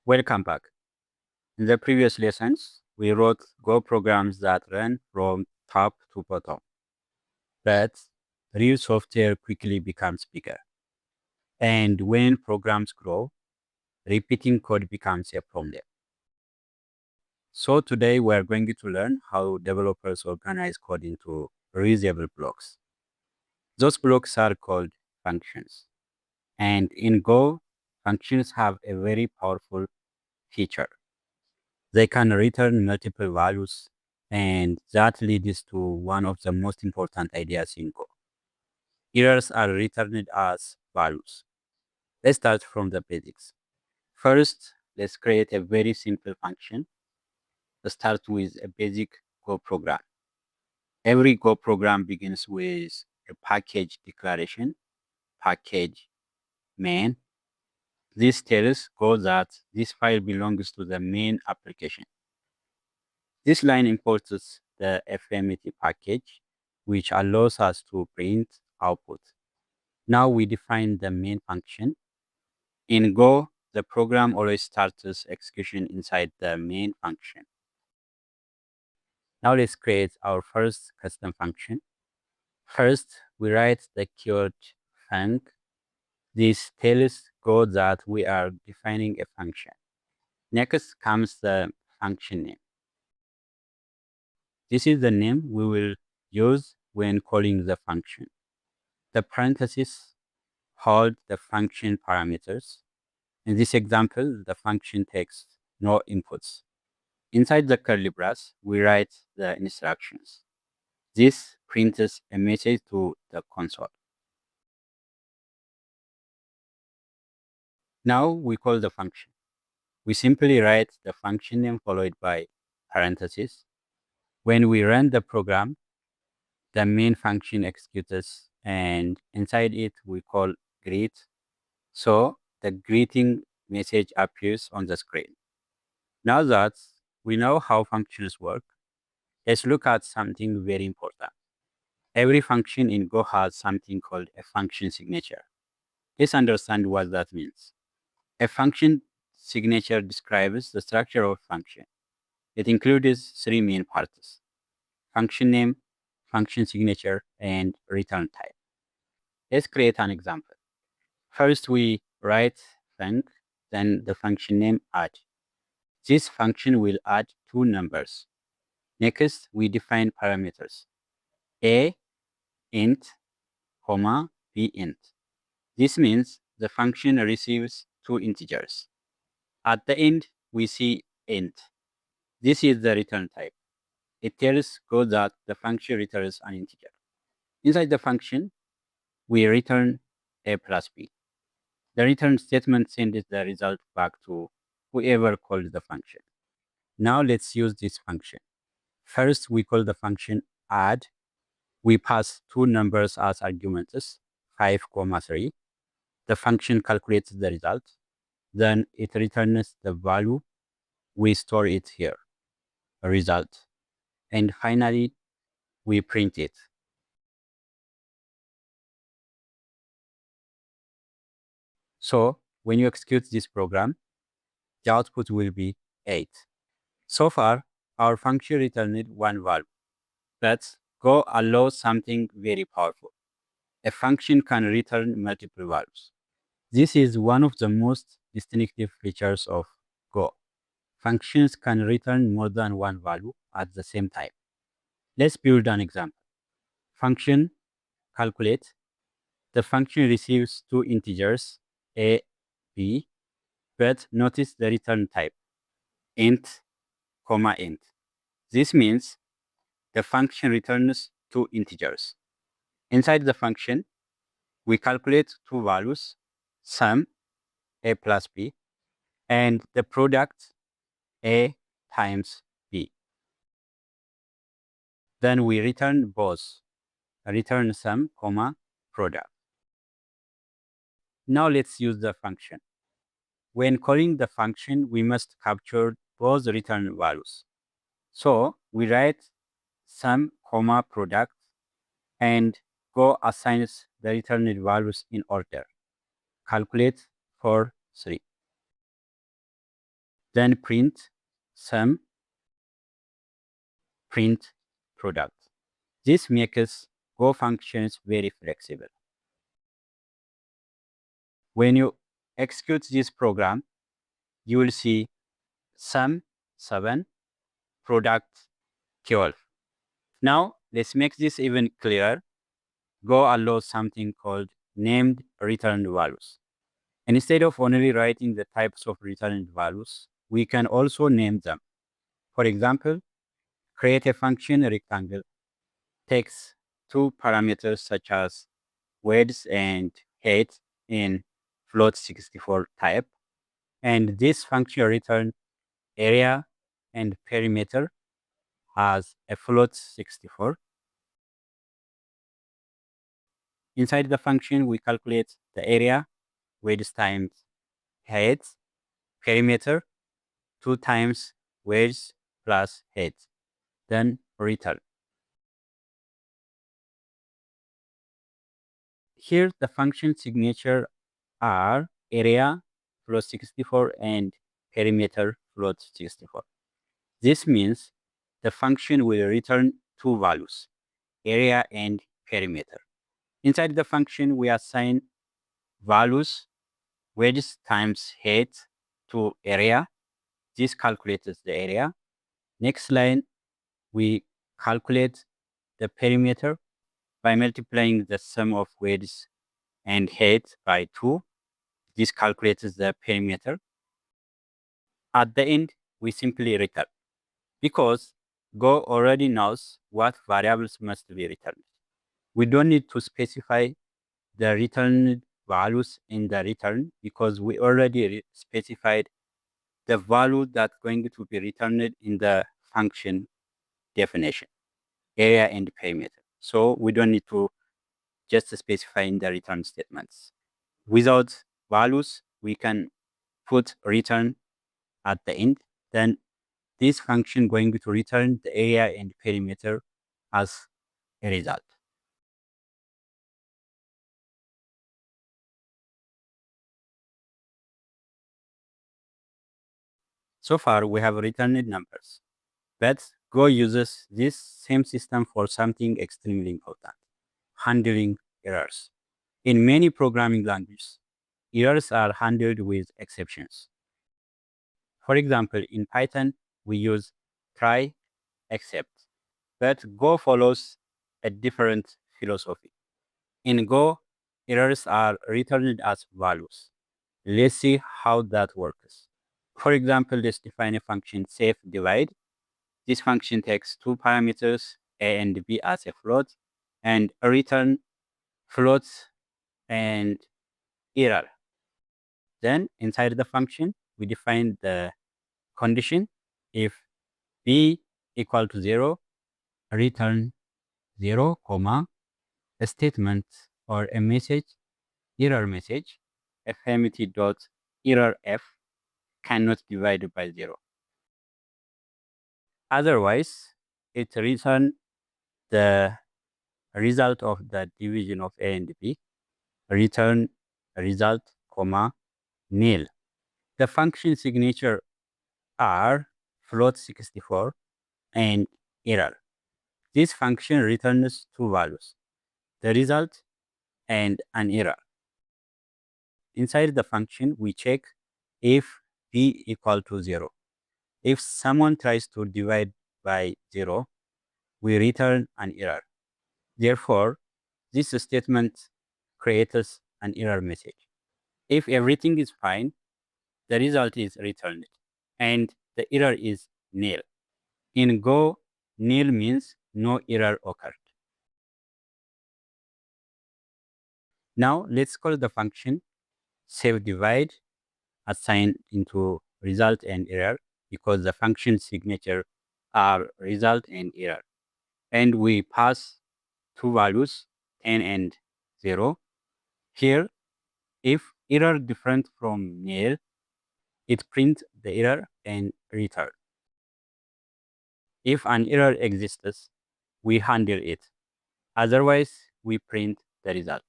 Welcome back. In the previous lessons, we wrote Go programs that ran from top to bottom. But real software quickly becomes bigger. And when programs grow, repeating code becomes a problem. So today we are going to learn how developers organize code into reusable blocks. Those blocks are called functions. And in Go, functions have a very powerful feature. They can return multiple values, and that leads to one of the most important ideas in Go. Errors are returned as values. Let's start from the basics. First, let's create a very simple function. Let's start with a basic Go program. Every Go program begins with a package declaration, package main. This tells Go that this file belongs to the main application. This line imports the FMET package, which allows us to print output. Now we define the main function. In Go, the program always starts execution inside the main function. Now let's create our first custom function. First, we write the keyword func. This tells Go that we are defining a function. Next comes the function name. This is the name we will use when calling the function. The parentheses hold the function parameters. In this example, the function takes no inputs. Inside the curly brace, we write the instructions. This prints a message to the console. Now we call the function. We simply write the function name followed by parentheses. When we run the program, the main function executes, and inside it we call greet. So the greeting message appears on the screen. Now that we know how functions work, let's look at something very important. Every function in Go has something called a function signature. Let's understand what that means. A function signature describes the structure of a function. It includes three main parts: function name, function signature, and return type. Let's create an example. First, we write func, then the function name add. This function will add two numbers. Next, we define parameters. A int, comma, b int. This means the function receives two integers. At the end, we see int. This is the return type. It tells Go that the function returns an integer. Inside the function, we return a plus b. The return statement sends the result back to whoever called the function. Now let's use this function. First, we call the function add. We pass two numbers as arguments, 5, 3. The function calculates the result. Then it returns the value. We store it here, a result. And finally, we print it. So when you execute this program, the output will be 8. So far, our function returned one value. But Go allows something very powerful. A function can return multiple values. This is one of the most distinctive features of Go. Functions can return more than one value at the same time. Let's build an example. Function calculate. The function receives two integers, a, b, but notice the return type, int, comma int. This means the function returns two integers. Inside the function, we calculate two values, sum, a plus b, and the product, a times b. Then we return both, return sum, comma, product. Now let's use the function. When calling the function, we must capture both return values. So we write sum, comma, product, and Go assigns the returned values in order. Calculate for 3. then print sum, print product. This makes Go functions very flexible. When you execute this program, you will see sum 7, product 12. Now, let's make this even clearer. Go allows something called named returned values. And instead of only writing the types of returned values, we can also name them. For example, create a function rectangle, takes two parameters such as width and height in float64 type. And this function return area and perimeter as a float64. Inside the function, we calculate the area, width times height, perimeter, 2 times width plus height, then return. Here, the function signature are area float64 and perimeter float64. This means the function will return two values, area and perimeter. Inside the function, we assign values, width times height to area. This calculates the area. Next line, we calculate the perimeter by multiplying the sum of width and height by 2. This calculates the perimeter. At the end, we simply return because Go already knows what variables must be returned. We don't need to specify the returned values in the return because we already specified the value that's going to be returned in the function definition, area and perimeter. So we don't need to just specify in the return statements. Without values, we can put return at the end. Then this function going to return the area and perimeter as a result. So far, we have returned numbers, but Go uses this same system for something extremely important, handling errors. In many programming languages, errors are handled with exceptions. For example, in Python, we use try, except, but Go follows a different philosophy. In Go, errors are returned as values. Let's see how that works. For example, let's define a function safe divide. This function takes two parameters, a and b as a float, and return floats and error. Then inside the function, we define the condition. If b equal to 0, return 0, comma, a statement or a message, error message, fmt.errorf cannot divide by 0. Otherwise, it returns the result of the division of a and b, return result, comma, nil. The function signature are float64 and error. This function returns two values, the result and an error. Inside the function, we check if b equal to 0. If someone tries to divide by 0, we return an error. Therefore, this statement creates an error message. If everything is fine, the result is returned, and the error is nil. In Go, nil means no error occurred. Now, let's call the function save divide assigned into result and error because the function signature are result and error. And we pass two values, 10 and 0. Here, if error different from nil, it prints the error and return. If an error exists, we handle it. Otherwise, we print the result.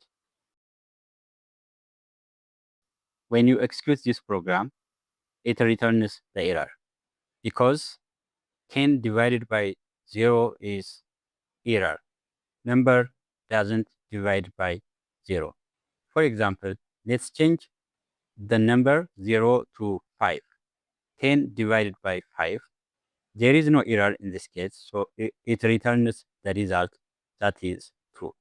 When you execute this program, it returns the error because 10 divided by 0 is error. Number doesn't divide by 0. For example, let's change the number 0 to 5. 10 divided by 5. There is no error in this case, so it returns the result that is true.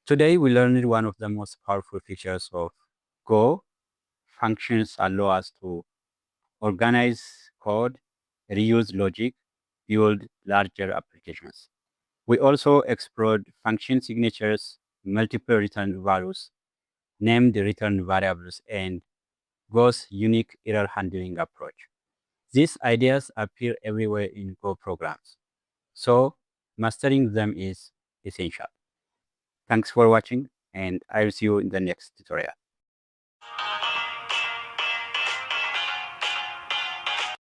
Today, we learned one of the most powerful features of Go. Functions allow us to organize code, reuse logic, build larger applications. We also explored function signatures, multiple return values, named return variables, and Go's unique error handling approach. These ideas appear everywhere in Go programs, so mastering them is essential. Thanks for watching, and I'll see you in the next tutorial.